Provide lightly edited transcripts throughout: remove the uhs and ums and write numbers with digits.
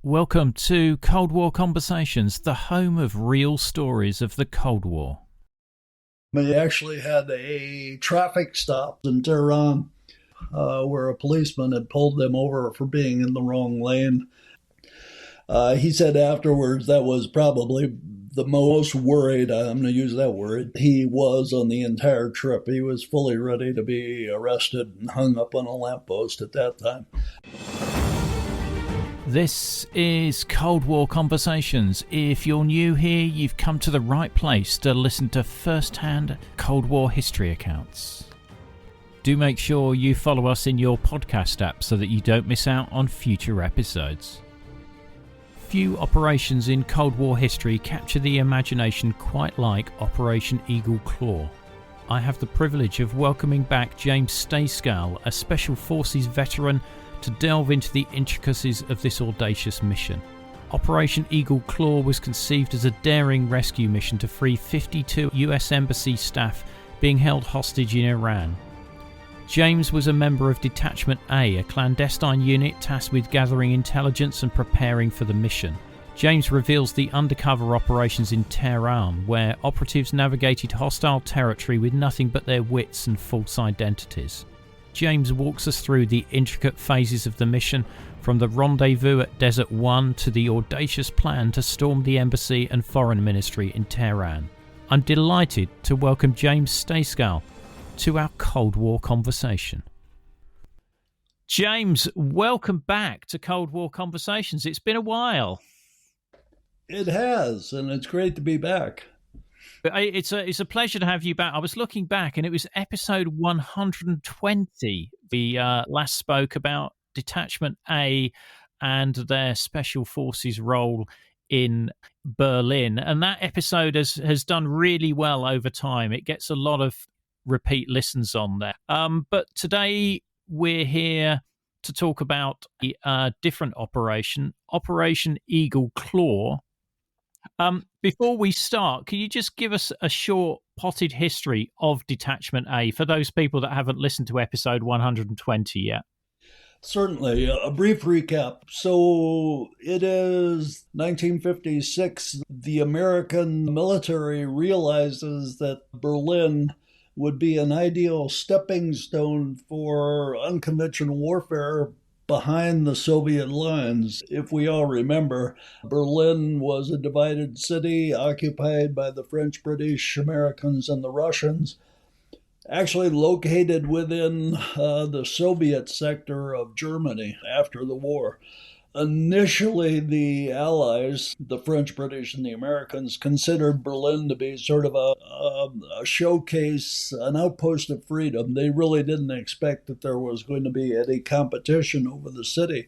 Welcome to Cold War Conversations, the home of real stories of the Cold War. We actually had a traffic stop in Tehran where a policeman had pulled them over for being in the wrong lane. He said afterwards that was probably the most worried, I'm going to use that word, he was on the entire trip. He was fully ready to be arrested and hung up on a lamppost at that time. This is Cold War Conversations. If you're new here, you've come to the right place to listen to first-hand Cold War history accounts. Do make sure you follow us in your podcast app so that you don't miss out on future episodes. Few operations in Cold War history capture the imagination quite like Operation Eagle Claw. I have the privilege of welcoming back James Stejskal, a Special Forces veteran, to delve into the intricacies of this audacious mission. Operation Eagle Claw was conceived as a daring rescue mission to free 52 US Embassy staff being held hostage in Iran. James was a member of Detachment A, a clandestine unit tasked with gathering intelligence and preparing for the mission. James reveals the undercover operations in Tehran, where operatives navigated hostile territory with nothing but their wits and false identities. James walks us through the intricate phases of the mission, from the rendezvous at Desert 1 to the audacious plan to storm the embassy and foreign ministry in Tehran. I'm delighted to welcome James Stejskal to our Cold War conversation. James, welcome back to Cold War Conversations. It's been a while. It has, and it's great to be back. It's a pleasure to have you back. I was looking back, and it was episode 120. We last spoke about Detachment A and their Special Forces role in Berlin. And that episode has done really well over time. It gets a lot of repeat listens on there. But today we're here to talk about a different operation, Operation Eagle Claw. Before we start, can you just give us a short potted history of Detachment A for those people that haven't listened to episode 120 yet? Certainly. A brief recap. So it is 1956. The American military realizes that Berlin would be an ideal stepping stone for unconventional warfare behind the Soviet lines. If we all remember, Berlin was a divided city occupied by the French, British, Americans, and the Russians, actually located within the Soviet sector of Germany after the war. Initially, the Allies, the French, British, and the Americans, considered Berlin to be sort of a showcase, an outpost of freedom. They really didn't expect that there was going to be any competition over the city.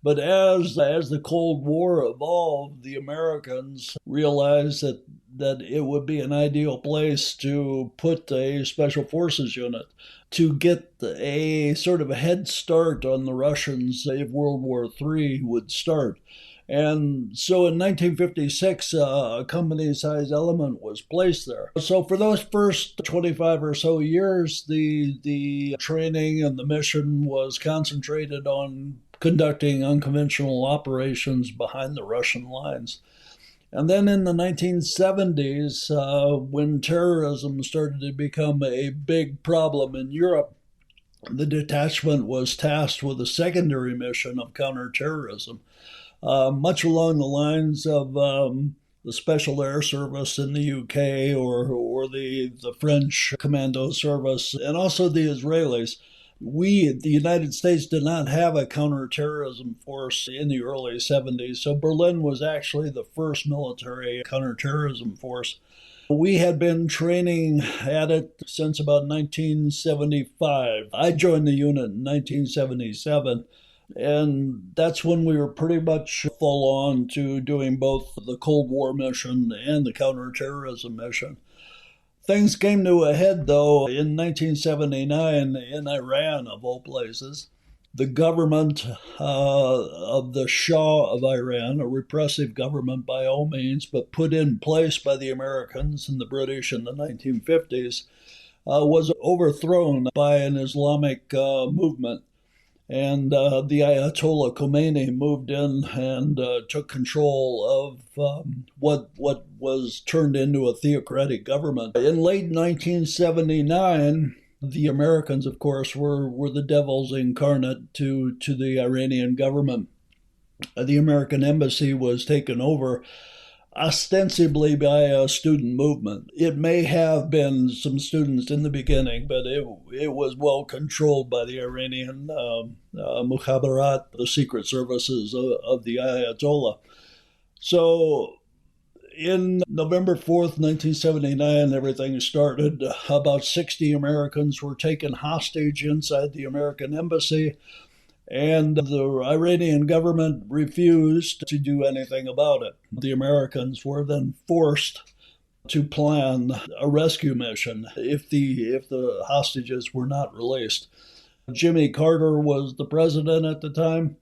But as the Cold War evolved, the Americans realized that it would be an ideal place to put a special forces unit to get a sort of a head start on the Russians if World War III would start. And so in 1956, a company-sized element was placed there. So for those first 25 or so years, the training and the mission was concentrated on conducting unconventional operations behind the Russian lines. And then in the 1970s, when terrorism started to become a big problem in Europe, the detachment was tasked with a secondary mission of counterterrorism, much along the lines of the Special Air Service in the UK or the French Commando Service, and also the Israelis. We, the United States, did not have a counterterrorism force in the early 70s, so Berlin was actually the first military counterterrorism force. We had been training at it since about 1975. I joined the unit in 1977, and that's when we were pretty much full on to doing both the Cold War mission and the counterterrorism mission. Things came to a head, though, in 1979 in Iran, of all places. The government of the Shah of Iran, a repressive government by all means, but put in place by the Americans and the British in the 1950s, was overthrown by an Islamic movement. And the Ayatollah Khomeini moved in and took control of what was turned into a theocratic government. In late 1979, the Americans, of course, were the devils incarnate to the Iranian government. The American embassy was taken over ostensibly by a student movement. It may have been some students in the beginning, but it was well controlled by the Iranian mukhabarat, the secret services of the Ayatollah. So in November 4th, 1979, everything started. About 60 Americans were taken hostage inside the American embassy. And the Iranian government refused to do anything about it. The Americans were then forced to plan a rescue mission if the hostages were not released. Jimmy Carter was the president at the time,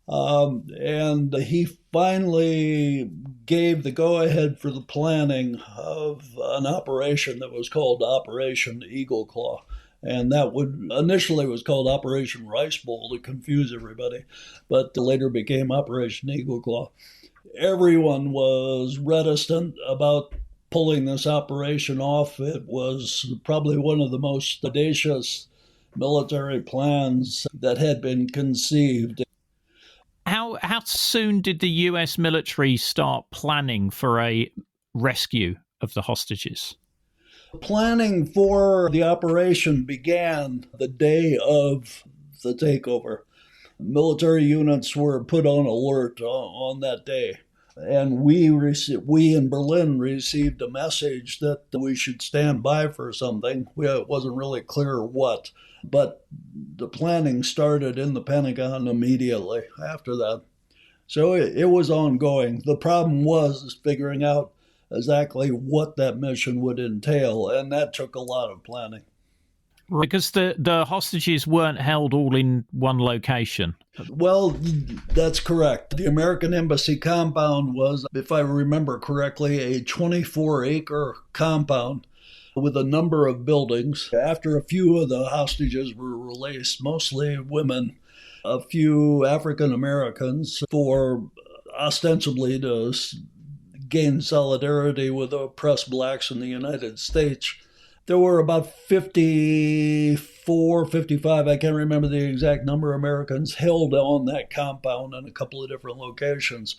and he finally gave the go-ahead for the planning of an operation that was called Operation Eagle Claw. And that initially was called Operation Rice Bowl to confuse everybody, but later became Operation Eagle Claw. Everyone was reticent about pulling this operation off. It was probably one of the most audacious military plans that had been conceived. How soon did the US military start planning for a rescue of the hostages? Planning for the operation began the day of the takeover. Military units were put on alert on that day. And we in Berlin received a message that we should stand by for something. It wasn't really clear what, but the planning started in the Pentagon immediately after that. So it was ongoing. The problem was figuring out exactly what that mission would entail, and that took a lot of planning. Because the hostages weren't held all in one location. Well, that's correct. The American Embassy compound was, if I remember correctly, a 24-acre compound with a number of buildings. After a few of the hostages were released, mostly women, a few African Americans, for ostensibly to gain solidarity with oppressed blacks in the United States. There were about 54, 55, I can't remember the exact number, of Americans held on that compound in a couple of different locations.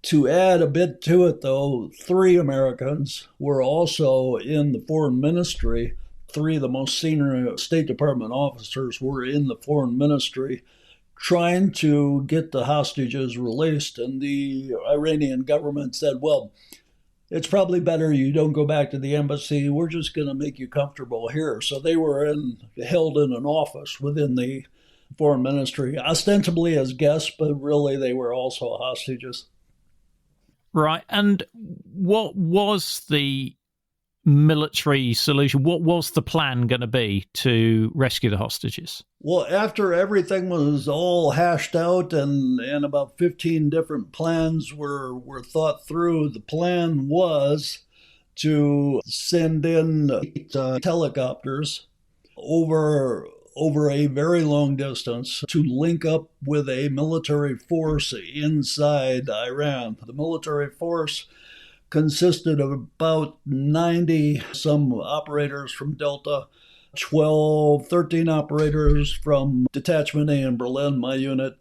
To add a bit to it, though, 3 Americans were also in the foreign ministry. 3 of the most senior State Department officers were in the foreign ministry trying to get the hostages released. And the Iranian government said, well, it's probably better you don't go back to the embassy. We're just going to make you comfortable here. So they were held in an office within the foreign ministry, ostensibly as guests, but really they were also hostages. Right. And what was the military solution? What was the plan going to be to rescue the hostages? Well, after everything was all hashed out and about 15 different plans were thought through, the plan was to send in 8 helicopters over a very long distance to link up with a military force inside Iran. The military force consisted of about 90 some operators from Delta, 13 operators from Detachment A in Berlin, my unit,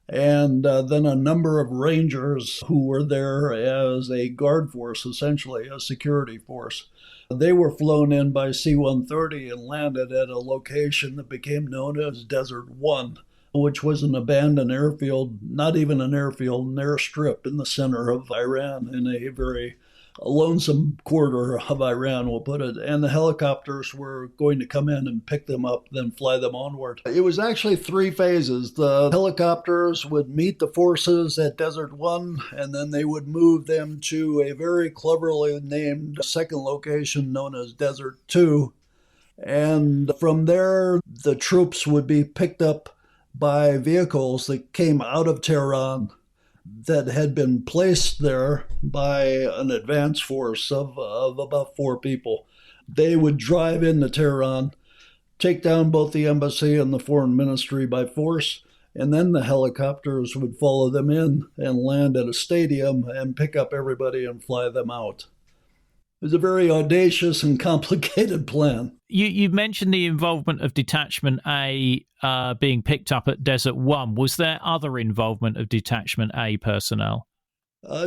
and then a number of Rangers who were there as a guard force, essentially a security force. They were flown in by C-130 and landed at a location that became known as Desert 1, which was an abandoned airfield, not even an airfield, an airstrip in the center of Iran, in a very lonesome quarter of Iran, we'll put it. And the helicopters were going to come in and pick them up, then fly them onward. It was actually 3 phases. The helicopters would meet the forces at Desert 1, and then they would move them to a very cleverly named second location known as Desert 2. And from there, the troops would be picked up by vehicles that came out of Tehran that had been placed there by an advance force of about 4 people. They would drive into Tehran, take down both the embassy and the foreign ministry by force, And then the helicopters would follow them in and land at a stadium and pick up everybody and fly them out. It was a very audacious and complicated plan. You mentioned the involvement of Detachment A being picked up at Desert One. Was there other involvement of Detachment A personnel?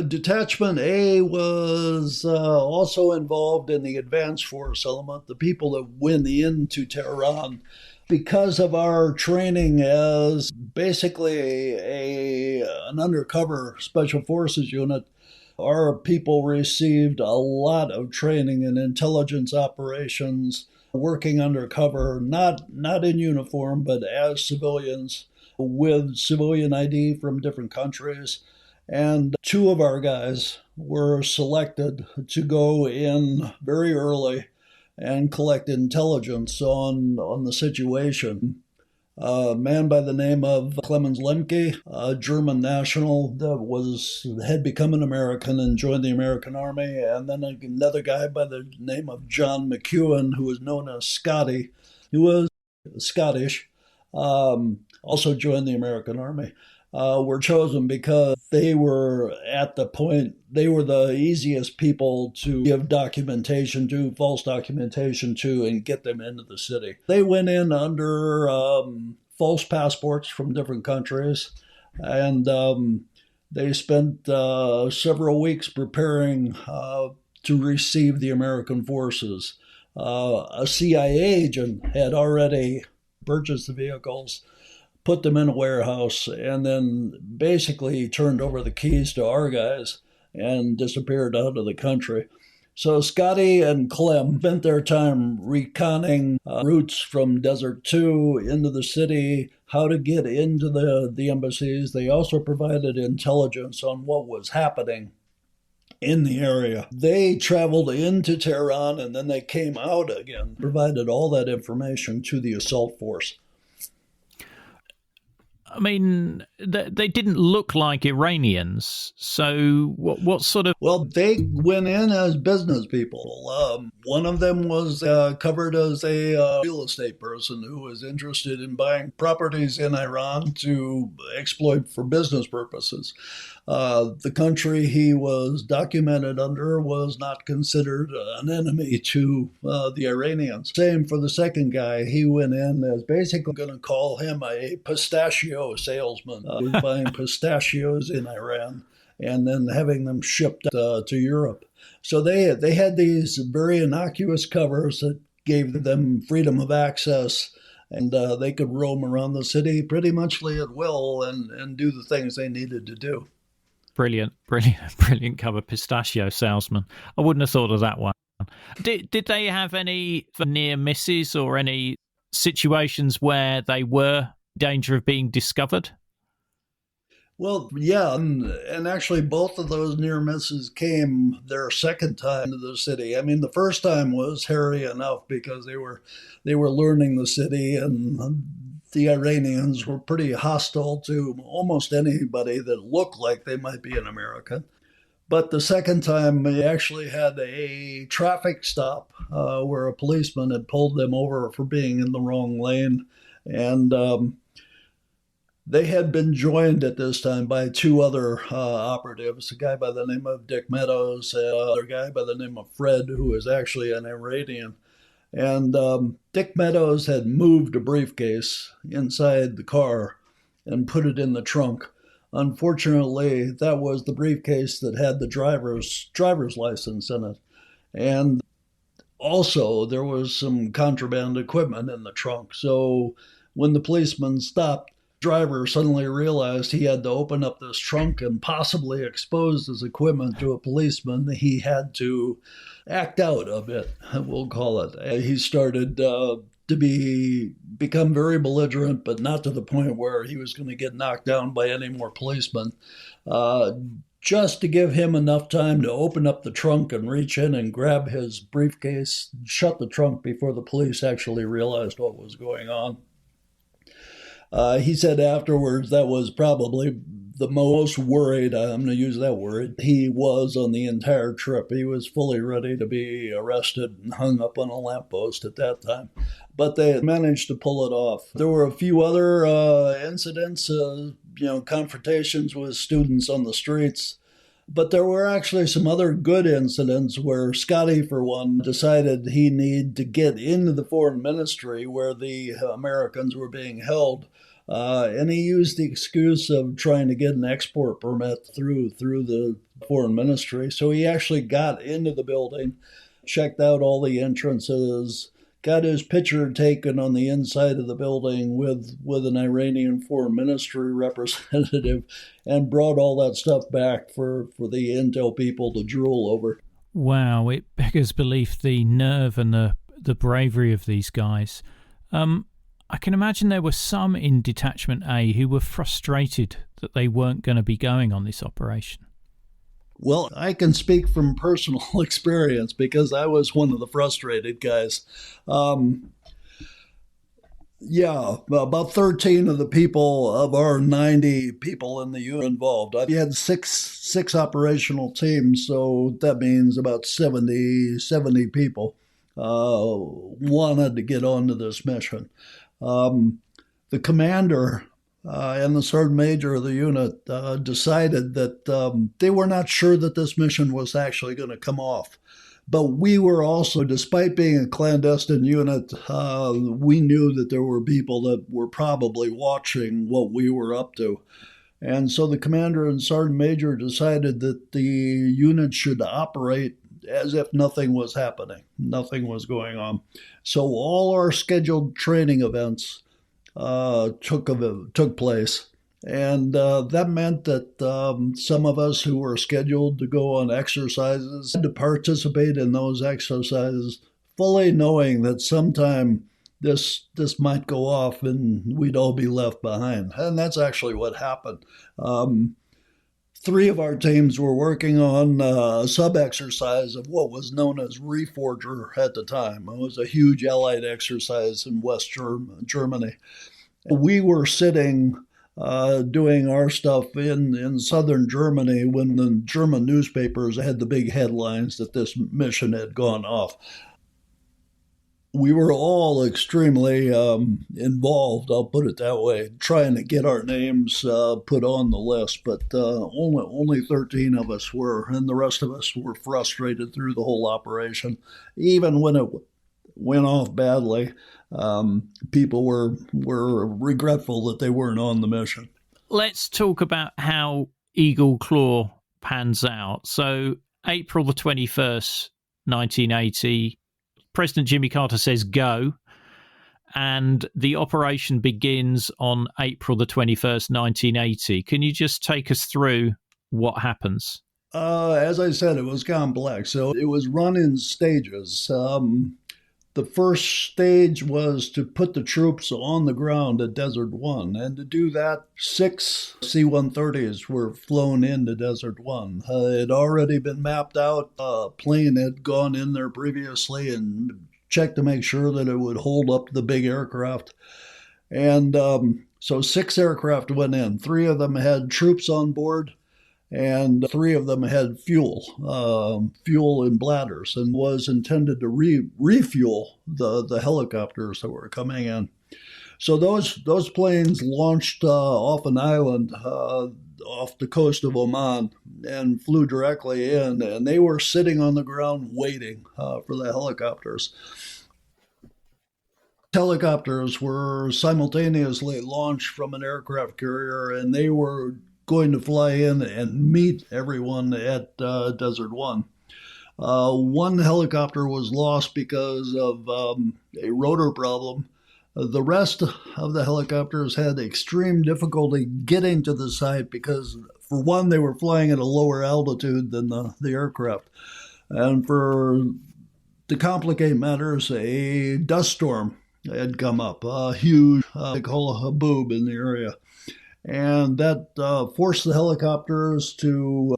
Detachment A was also involved in the advance force element, the people that went into Tehran. Because of our training as basically an undercover special forces unit, our people received a lot of training in intelligence operations, working undercover, not in uniform, but as civilians with civilian ID from different countries. And two of our guys were selected to go in very early and collect intelligence on the situation. A man by the name of Clemens Lemke, a German national that had become an American and joined the American Army, and then another guy by the name of John McEwen, who was known as Scotty, who was Scottish, also joined the American Army. Were chosen because they were at the point, they were the easiest people to give documentation to, false documentation to, and get them into the city. They went in under false passports from different countries, and they spent several weeks preparing to receive the American forces. A CIA agent had already purchased the vehicles, put them in a warehouse, and then basically turned over the keys to our guys and disappeared out of the country. So Scotty and Clem spent their time reconning routes from Desert 2 into the city, how to get into the embassies. They also provided intelligence on what was happening in the area. They traveled into Tehran and then they came out again, provided all that information to the assault force. I mean, they didn't look like Iranians. So what sort of... Well, they went in as business people. One of them was covered as a real estate person who was interested in buying properties in Iran to exploit for business purposes. The country he was documented under was not considered an enemy to the Iranians. Same for the second guy. He went in as basically going to call him a pistachio salesman, buying pistachios in Iran and then having them shipped to Europe. So they had these very innocuous covers that gave them freedom of access, and they could roam around the city pretty much at will and do the things they needed to do. Brilliant cover, pistachio salesman. I wouldn't have thought of that one. Did they have any near misses or any situations where they were in danger of being discovered? Well, yeah, and actually both of those near misses came their second time to the city. I mean, the first time was hairy enough because they were learning the city, and the Iranians were pretty hostile to almost anybody that looked like they might be an American. But the second time, they actually had a traffic stop where a policeman had pulled them over for being in the wrong lane, and they had been joined at this time by two other operatives, a guy by the name of Dick Meadows, and another guy by the name of Fred, who is actually an Iranian. And Dick Meadows had moved a briefcase inside the car and put it in the trunk. Unfortunately, that was the briefcase that had the driver's license in it. And also, there was some contraband equipment in the trunk. So when the policeman stopped, the driver suddenly realized he had to open up this trunk and possibly expose his equipment to a policeman. He had to act out a bit, we'll call it. He started to become very belligerent, but not to the point where he was going to get knocked down by any more policemen. Just to give him enough time to open up the trunk and reach in and grab his briefcase, shut the trunk before the police actually realized what was going on. He said afterwards that was probably the most worried, I'm going to use that word, he was on the entire trip. He was fully ready to be arrested and hung up on a lamppost at that time. But they managed to pull it off. There were a few other incidents, confrontations with students on the streets. But there were actually some other good incidents where Scotty, for one, decided he needed to get into the foreign ministry where the Americans were being held. And he used the excuse of trying to get an export permit through the foreign ministry. So he actually got into the building, checked out all the entrances, got his picture taken on the inside of the building with an Iranian foreign ministry representative, and brought all that stuff back for the intel people to drool over. Wow, it beggars belief, the nerve and the bravery of these guys. I can imagine there were some in Detachment A who were frustrated that they weren't going to be going on this operation. Well, I can speak from personal experience because I was one of the frustrated guys. About 13 of the people of our 90 people in the unit involved. We had six operational teams, so that means about 70 people wanted to get onto this mission. The commander and the sergeant major of the unit decided that they were not sure that this mission was actually going to come off. But we were also, despite being a clandestine unit, we knew that there were people that were probably watching what we were up to. And so the commander and sergeant major decided that the unit should operate as if nothing was happening, nothing was going on. So all our scheduled training events took place. And that meant that some of us who were scheduled to go on exercises had to participate in those exercises, fully knowing that sometime this might go off and we'd all be left behind. And that's actually what happened. 3 of our teams were working on a sub-exercise of what was known as Reforger at the time. It was a huge Allied exercise in West Germany. We were sitting doing our stuff in southern Germany when the German newspapers had the big headlines that this mission had gone off. We were all extremely involved, I'll put it that way, trying to get our names put on the list, but only 13 of us were, and the rest of us were frustrated through the whole operation. Even when it went off badly, people were regretful that they weren't on the mission. Let's talk about how Eagle Claw pans out. So April the 21st, 1980, President Jimmy Carter says go, and the operation begins on April the 21st, 1980. Can you just take us through what happens? As I said, it was complex. So it was run in stages. The first stage was to put the troops on the ground at Desert One. And to do that, 6 C-130s were flown into Desert One. It had already been mapped out. A plane had gone in there previously and checked to make sure that it would hold up the big aircraft. And so 6 aircraft went in. 3 of them had troops on board, and 3 of them had fuel in bladders, and was intended to refuel the helicopters that were coming in. So those planes launched off an island off the coast of Oman and flew directly in, and they were sitting on the ground waiting for the helicopters. Helicopters were simultaneously launched from an aircraft carrier, and they were going to fly in and meet everyone at Desert One. One helicopter was lost because of a rotor problem. The rest of the helicopters had extreme difficulty getting to the site because, for one, they were flying at a lower altitude than the aircraft. And to complicate matters, a dust storm had come up, a huge, they call a haboob in the area. And that forced the helicopters to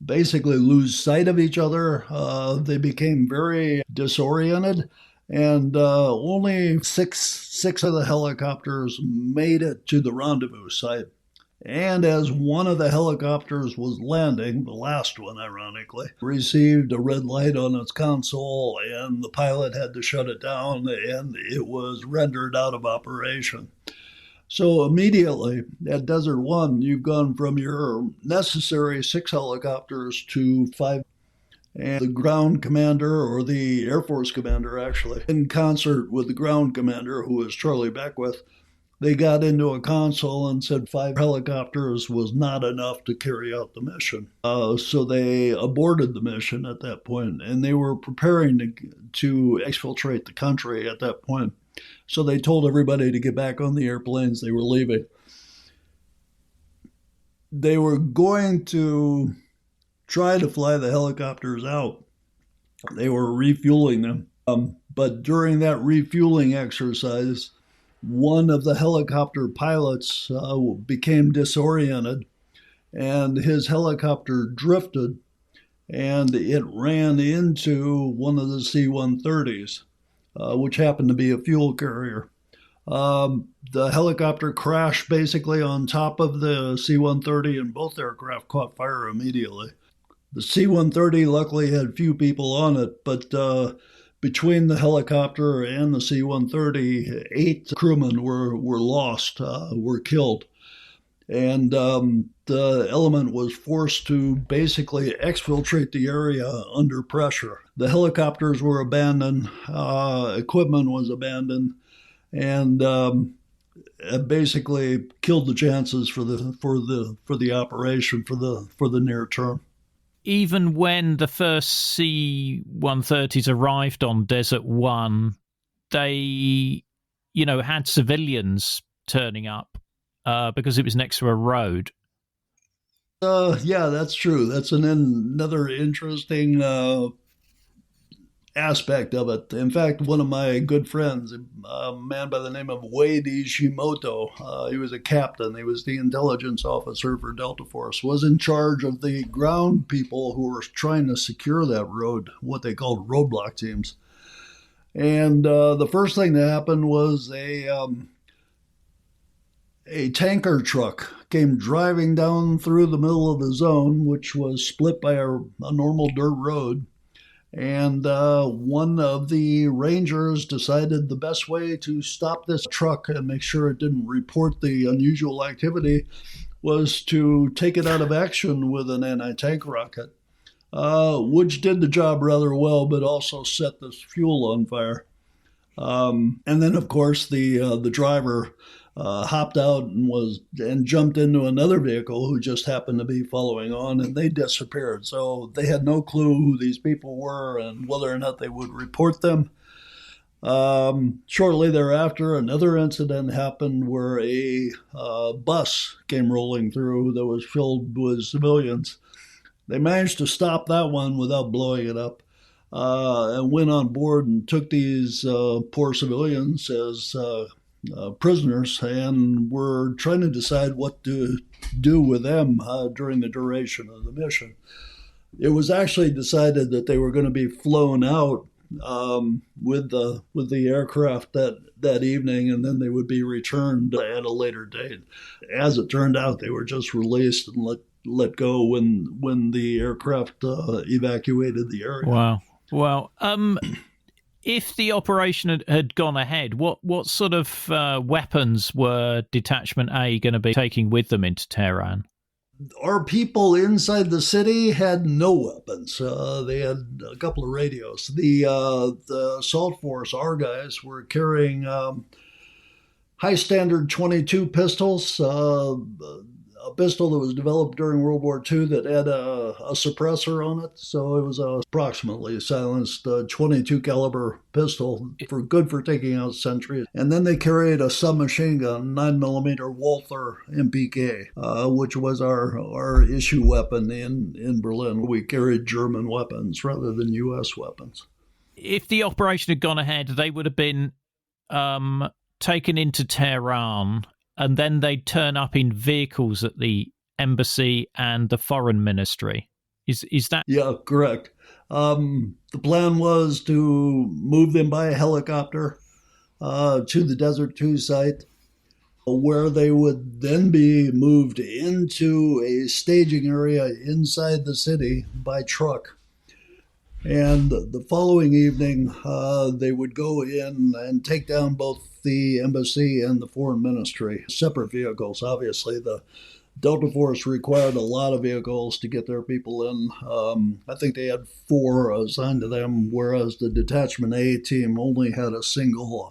basically lose sight of each other. They became very disoriented, and only six of the helicopters made it to the rendezvous site. And as one of the helicopters was landing, the last one ironically, received a red light on its console and the pilot had to shut it down and it was rendered out of operation. So immediately at Desert One, you've gone from your necessary 6 helicopters to 5. And the ground commander, or the Air Force commander actually, in concert with the ground commander, who was Charlie Beckwith, they got into a console and said 5 helicopters was not enough to carry out the mission. So they aborted the mission at that point, and they were preparing to exfiltrate the country at that point. So they told everybody to get back on the airplanes. They were leaving. They were going to try to fly the helicopters out. They were refueling them. But during that refueling exercise, one of the helicopter pilots became disoriented and his helicopter drifted and it ran into one of the C-130s, which happened to be a fuel carrier. The helicopter crashed basically on top of the C-130 and both aircraft caught fire immediately. The C-130 luckily had few people on it, but between the helicopter and the C-130, 8 crewmen were lost, were killed. And the element was forced to basically exfiltrate the area under pressure. The helicopters were abandoned, equipment was abandoned, and it basically killed the chances for the operation for the near term. Even when the first C-130s arrived on Desert One, they, had civilians turning up because it was next to a road. Yeah, that's true. That's another interesting aspect of it. In fact, one of my good friends, a man by the name of Wade Ishimoto, he was a captain. He was the intelligence officer for Delta Force, was in charge of the ground people who were trying to secure that road, what they called roadblock teams. And the first thing that happened was a tanker truck came driving down through the middle of the zone, which was split by a normal dirt road. And one of the rangers decided the best way to stop this truck and make sure it didn't report the unusual activity was to take it out of action with an anti-tank rocket, which did the job rather well, but also set the fuel on fire. And then, of course, the driver hopped out and jumped into another vehicle who just happened to be following on, and they disappeared. So they had no clue who these people were and whether or not they would report them. Shortly thereafter, another incident happened where a bus came rolling through that was filled with civilians. They managed to stop that one without blowing it up. And went on board and took these poor civilians as prisoners, and were trying to decide what to do with them during the duration of the mission. It was actually decided that they were going to be flown out with the aircraft that evening, and then they would be returned at a later date. As it turned out, they were just released and let go when the aircraft evacuated the area. Wow. Well, if the operation had gone ahead, what sort of weapons were Detachment A going to be taking with them into Tehran? Our people inside the city had no weapons. They had a couple of radios. The assault force, our guys, were carrying high standard 22 pistols, a pistol that was developed during World War II that had a suppressor on it. So it was approximately silenced 22 caliber pistol good for taking out sentries. And then they carried a submachine gun, 9mm Walther MPK, which was our issue weapon in Berlin. We carried German weapons rather than US weapons. If the operation had gone ahead, they would have been taken into Tehran, and then they'd turn up in vehicles at the embassy and the foreign ministry. Is that? Yeah, correct. The plan was to move them by helicopter to the Desert 2 site, where they would then be moved into a staging area inside the city by truck. And the following evening, they would go in and take down both the embassy and the foreign ministry. Separate vehicles, obviously. The Delta Force required a lot of vehicles to get their people in. I think they had 4 assigned to them, whereas the Detachment A team only had a single,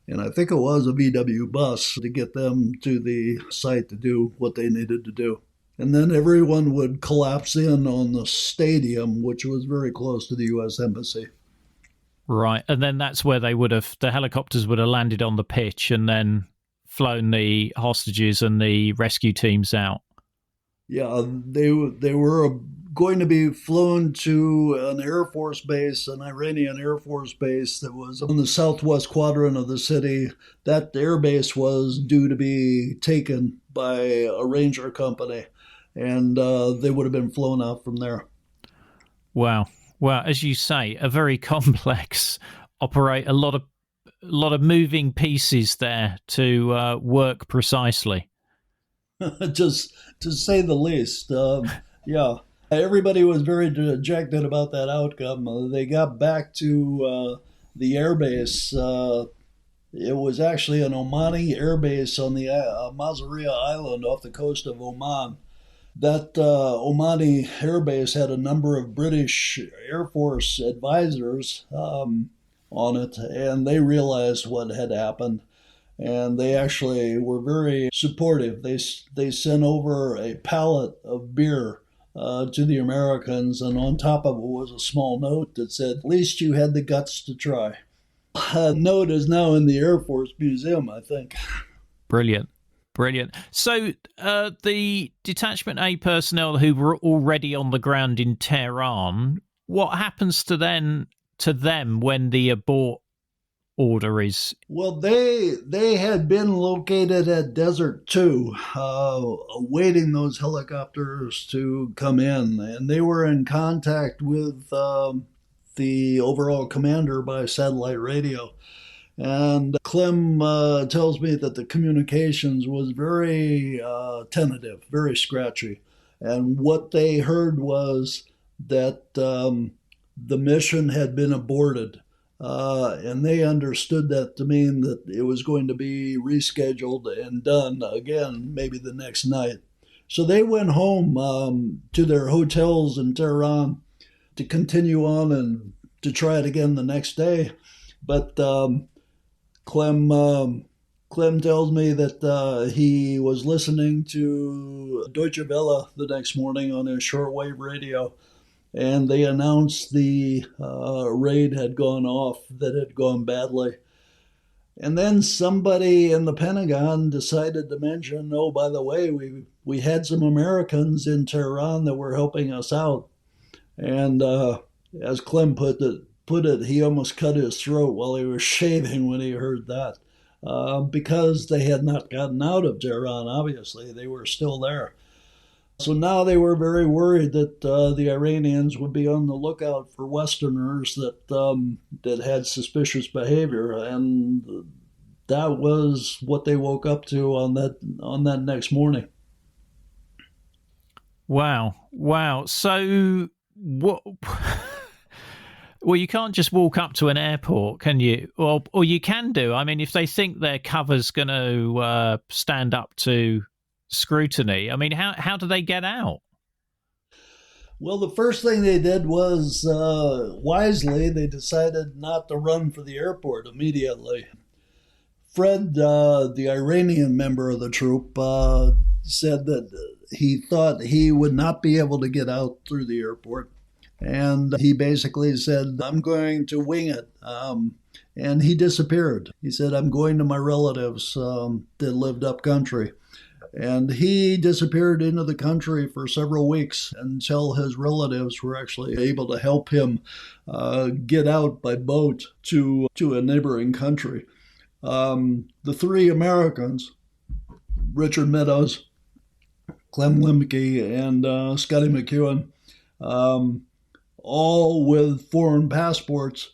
and I think it was a VW bus to get them to the site to do what they needed to do. And then everyone would collapse in on the stadium, which was very close to the U.S. Embassy. Right. And then that's where the helicopters would have landed on the pitch and then flown the hostages and the rescue teams out. Yeah, they were going to be flown to an Air Force base, an Iranian Air Force base that was in the southwest quadrant of the city. That air base was due to be taken by a ranger company, and they would have been flown out from there. Wow. Well, as you say, a very complex operate, a lot of moving pieces there to work precisely. Just to say the least. Yeah, everybody was very dejected about that outcome. They got back to the airbase. It was actually an Omani airbase on the Masariya Island off the coast of Oman. That Omani airbase had a number of British Air Force advisors on it, and they realized what had happened. And they actually were very supportive. They sent over a pallet of beer to the Americans, and on top of it was a small note that said, "At least you had the guts to try." That note is now in the Air Force Museum, I think. Brilliant. So the Detachment A personnel who were already on the ground in Tehran, what happens to them when the abort order is? Well, they had been located at Desert 2, awaiting those helicopters to come in, and they were in contact with the overall commander by satellite radio. And Clem tells me that the communications was very tentative, very scratchy. And what they heard was that the mission had been aborted. And they understood that to mean that it was going to be rescheduled and done again, maybe the next night. So they went home to their hotels in Tehran to continue on and to try it again the next day. But Clem tells me that he was listening to Deutsche Welle the next morning on his shortwave radio, and they announced the raid had gone off, that had gone badly. And then somebody in the Pentagon decided to mention, oh, by the way, we had some Americans in Tehran that were helping us out. And as Clem put it, he almost cut his throat while he was shaving when he heard that. Because they had not gotten out of Tehran, obviously. They were still there. So now they were very worried that the Iranians would be on the lookout for Westerners that had suspicious behavior, and that was what they woke up to on that next morning. Wow! So what? Well, you can't just walk up to an airport, can you? Or you can do. I mean, if they think their cover's going to stand up to scrutiny, I mean, how do they get out? Well, the first thing they did was, wisely, they decided not to run for the airport immediately. Fred, the Iranian member of the troop, said that he thought he would not be able to get out through the airport. And he basically said, I'm going to wing it. And he disappeared. He said, I'm going to my relatives that lived up country. And he disappeared into the country for several weeks until his relatives were actually able to help him get out by boat to a neighboring country. The 3 Americans, Richard Meadows, Clem Lemke, and Scotty McEwen, all with foreign passports,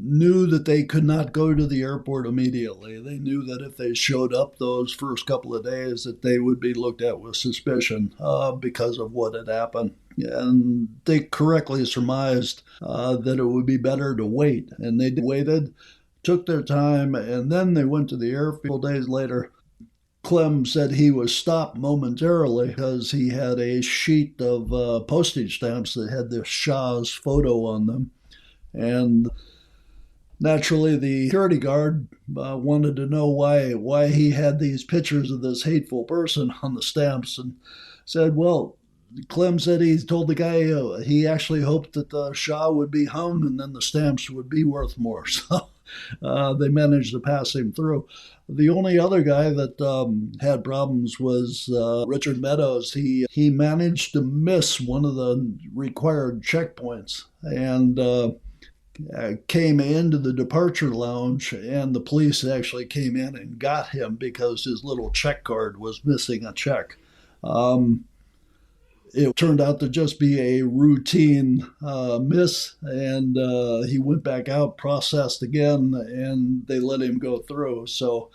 knew that they could not go to the airport immediately. They knew that if they showed up those first couple of days, that they would be looked at with suspicion because of what had happened. And they correctly surmised that it would be better to wait. And they waited, took their time, and then they went to the airfield days later. Clem said he was stopped momentarily because he had a sheet of postage stamps that had the Shah's photo on them. And naturally, the security guard wanted to know why he had these pictures of this hateful person on the stamps, and said, well, Clem said he told the guy he actually hoped that the Shah would be hung and then the stamps would be worth more. So they managed to pass him through. The only other guy that had problems was Richard Meadows. He managed to miss one of the required checkpoints and came into the departure lounge, and the police actually came in and got him because his little check card was missing a check. It turned out to just be a routine miss, and he went back out, processed again, and they let him go through. So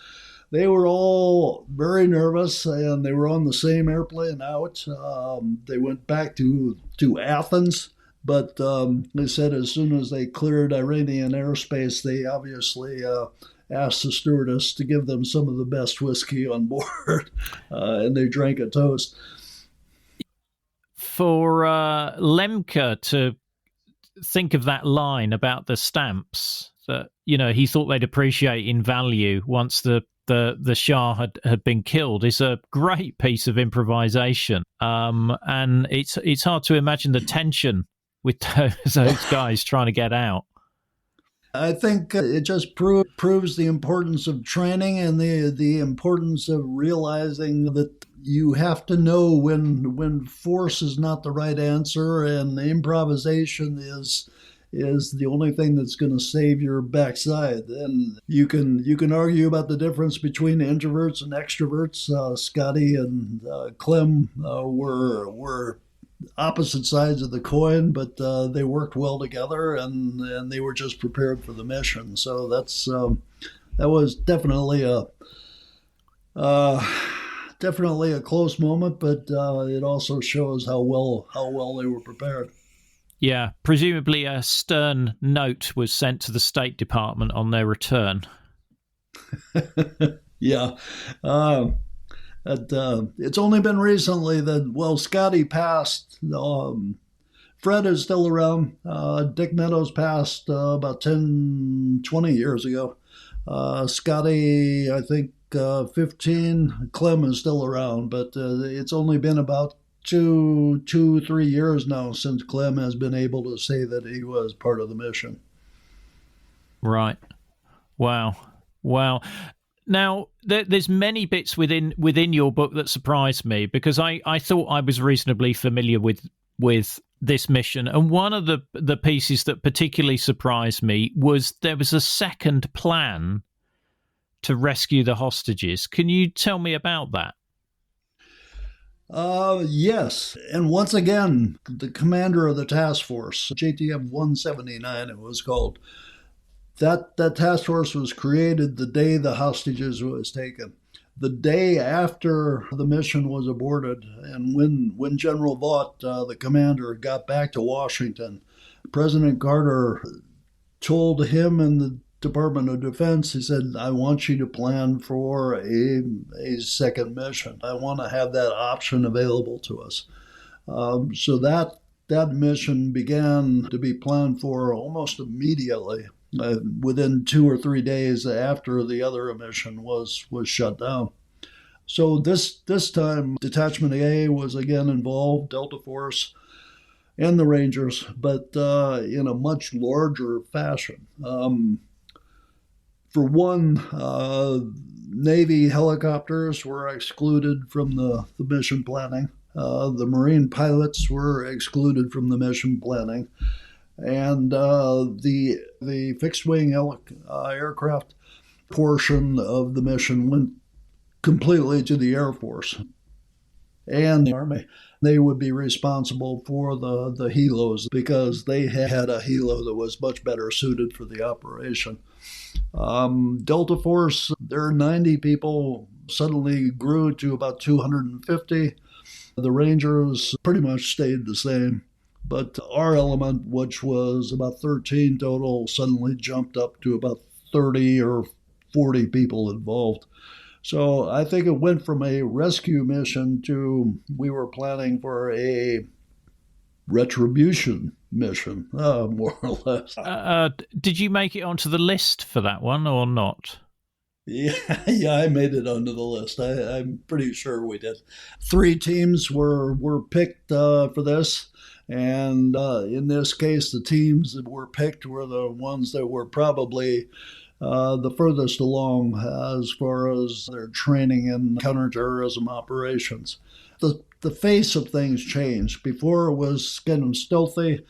they were all very nervous, and they were on the same airplane out. They went back to Athens. But they said as soon as they cleared Iranian airspace, they obviously asked the stewardess to give them some of the best whiskey on board, and they drank a toast. For Lemke to think of that line about the stamps, that he thought they'd appreciate in value once the Shah had been killed, is a great piece of improvisation. And it's hard to imagine the tension with those guys trying to get out. I think it just proves the importance of training and the importance of realizing that you have to know when force is not the right answer, and improvisation is the only thing that's going to save your backside. And you can argue about the difference between introverts and extroverts. Scotty and Clem were opposite sides of the coin, but they worked well together, and they were just prepared for the mission. So that was definitely a close moment, but it also shows how well they were prepared. Yeah, presumably a stern note was sent to the State Department on their return. Yeah. It's only been recently that, Scotty passed. Fred is still around. Dick Meadows passed about 10, 20 years ago. Scotty, I think 15. Clem is still around, but it's only been about 3 years now since Clem has been able to say that he was part of the mission. Right. Wow. Now, there's many bits within your book that surprised me, because I thought I was reasonably familiar with this mission. And one of the pieces that particularly surprised me was there was a second plan to rescue the hostages. Can you tell me about that? Yes. And once again, the commander of the task force, JTF 179 it was called, that task force was created the day the hostages was taken. The day after the mission was aborted, and when General Vaught, the commander, got back to Washington, President Carter told him and the Department of Defense, he said, I want you to plan for a second mission. I want to have that option available to us. So that mission began to be planned for almost immediately, within 2 or 3 days after the other mission was shut down. So this time, Detachment A was again involved, Delta Force, and the Rangers, but in a much larger fashion. For one, Navy helicopters were excluded from the mission planning. The Marine pilots were excluded from the mission planning. And the fixed-wing aircraft portion of the mission went completely to the Air Force. and the Army. They would be responsible for the helos because they had a helo that was much better suited for the operation. Delta Force, their 90 people suddenly grew to about 250. The Rangers pretty much stayed the same. But our element, which was about 13 total, suddenly jumped up to about 30 or 40 people involved. So I think it went from a rescue mission to we were planning for a retribution mission, more or less. Did you make it onto the list for that one or not? Yeah, I made it onto the list. I'm pretty sure we did. 3 teams were picked for this. And in this case, the teams that were picked were the ones that were probably the furthest along as far as their training in counterterrorism operations. The face of things changed. Before it was kind of stealthy.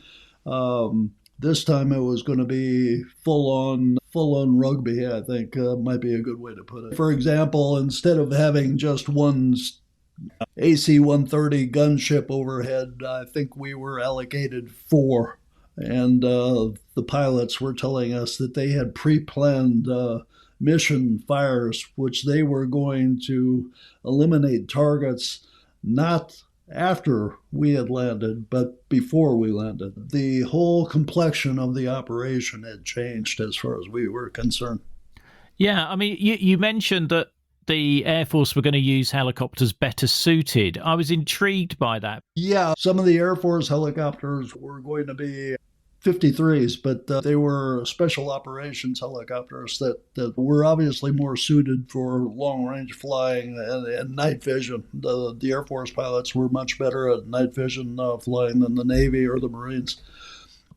This time it was going to be full-on rugby, I think might be a good way to put it. For example, instead of having just one AC-130 gunship overhead, I think we were allocated 4. And the pilots were telling us that they had pre-planned mission fires, which they were going to eliminate targets not after we had landed, but before we landed. The whole complexion of the operation had changed as far as we were concerned. Yeah, I mean, you mentioned that the Air Force were going to use helicopters better suited. I was intrigued by that. Yeah, some of the Air Force helicopters were going to be 53s, but they were special operations helicopters that were obviously more suited for long-range flying and night vision. The Air Force pilots were much better at night vision flying than the Navy or the Marines.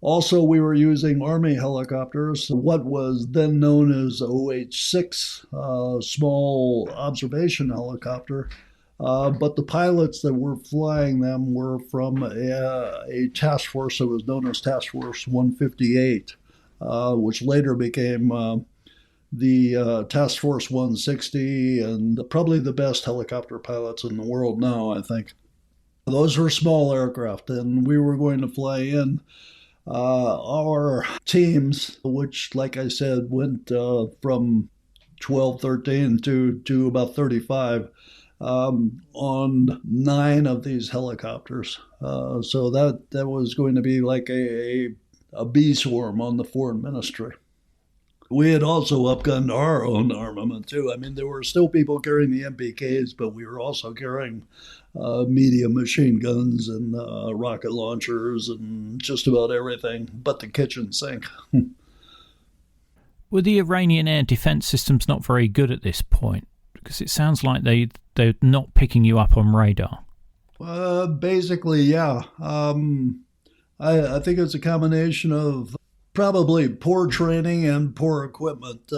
Also, we were using Army helicopters, what was then known as OH-6, small observation helicopter. But the pilots that were flying them were from a task force that was known as Task Force 158, which later became the Task Force 160, and probably the best helicopter pilots in the world now, I think. Those were small aircraft, and we were going to fly in our teams, which, like I said, went from 12, 13 to about 35. On 9 of these helicopters. So that was going to be like a bee swarm on the foreign ministry. We had also upgunned our own armament too. I mean, there were still people carrying the MPKs, but we were also carrying medium machine guns and rocket launchers and just about everything but the kitchen sink. Were the Iranian air defense systems not very good at this point? Because it sounds like they're not picking you up on radar. Basically, yeah. I think it's a combination of probably poor training and poor equipment.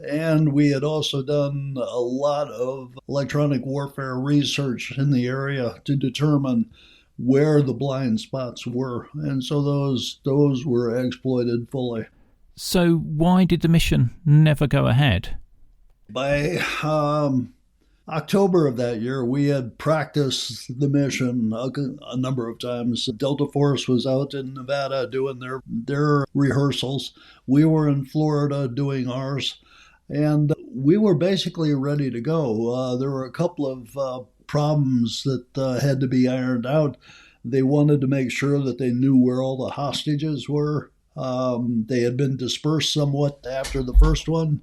And we had also done a lot of electronic warfare research in the area to determine where the blind spots were. And so those were exploited fully. So why did the mission never go ahead? By October of that year, we had practiced the mission a number of times. Delta Force was out in Nevada doing their rehearsals. We were in Florida doing ours. And we were basically ready to go. There were a couple of problems that had to be ironed out. They wanted to make sure that they knew where all the hostages were. They had been dispersed somewhat after the first one.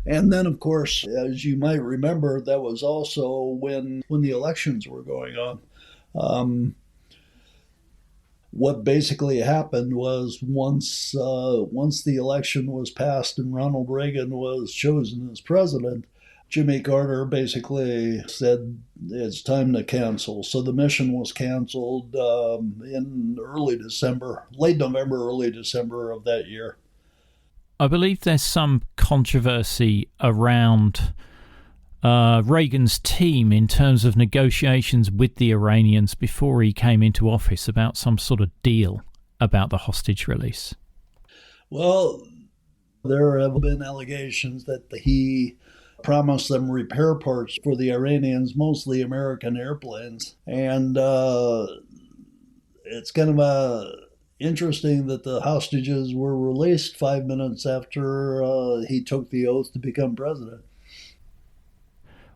And then, of course, as you might remember, that was also when the elections were going on. What basically happened was once the election was passed and Ronald Reagan was chosen as president, Jimmy Carter basically said it's time to cancel. So the mission was canceled in late November, early December of that year. I believe there's some controversy around Reagan's team in terms of negotiations with the Iranians before he came into office about some sort of deal about the hostage release. Well, there have been allegations that he promised them repair parts for the Iranians, mostly American airplanes. And it's kind of interesting that the hostages were released 5 minutes after he took the oath to become president.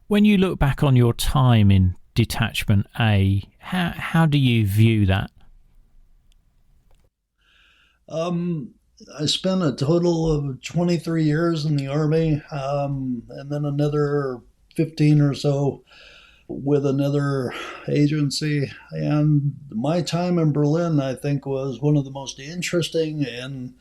When you look back on your time in Detachment A, how do you view that? I spent a total of 23 years in the Army, and then another 15 or so with another agency. And my time in Berlin, I think, was one of the most interesting and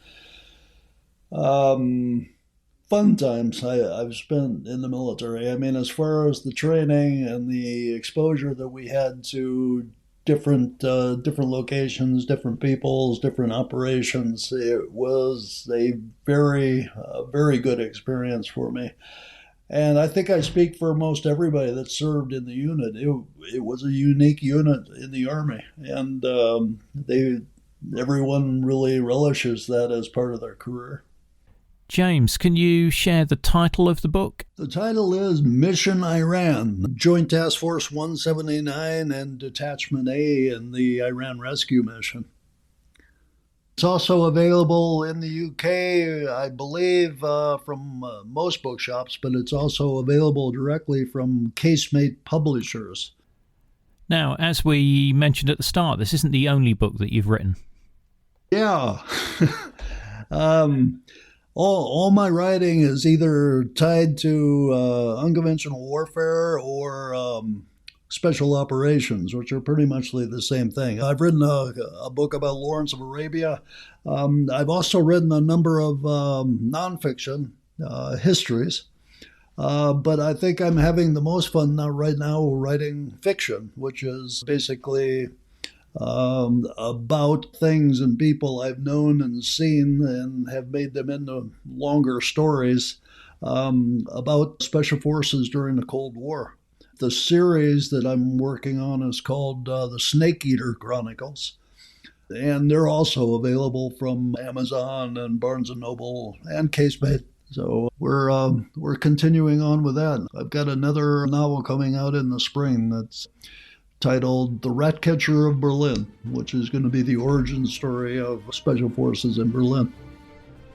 fun times I've spent in the military. I mean, as far as the training and the exposure that we had to different locations, different peoples, different operations, it was a very good experience for me. And I think I speak for most everybody that served in the unit. It was a unique unit in the Army, and everyone really relishes that as part of their career. James, can you share the title of the book? The title is Mission Iran, Joint Task Force 179 and Detachment A in the Iran Rescue Mission. It's also available in the UK, I believe, from most bookshops, but it's also available directly from Casemate Publishers. Now, as we mentioned at the start, this isn't the only book that you've written. Yeah. All my writing is either tied to unconventional warfare or special operations, which are pretty much the same thing. I've written a book about Lawrence of Arabia. I've also written a number of nonfiction histories. But I think I'm having the most fun right now writing fiction, which is basically about things and people I've known and seen and have made them into longer stories about special forces during the Cold War. The series that I'm working on is called the Snake Eater Chronicles, and they're also available from Amazon and Barnes & Noble and Casemate. So we're continuing on with that. I've got another novel coming out in the spring that's titled The Ratcatcher of Berlin, which is going to be the origin story of Special Forces in Berlin.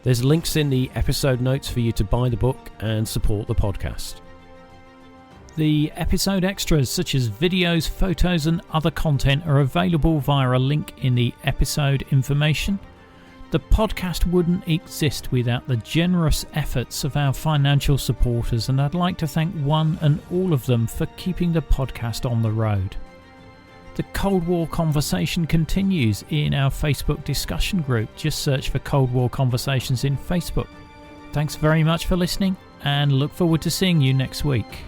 There's links in the episode notes for you to buy the book and support the podcast. The episode extras, such as videos, photos and other content, are available via a link in the episode information. The podcast wouldn't exist without the generous efforts of our financial supporters, and I'd like to thank one and all of them for keeping the podcast on the road. The Cold War conversation continues in our Facebook discussion group. Just search for Cold War Conversations in Facebook. Thanks very much for listening, and look forward to seeing you next week.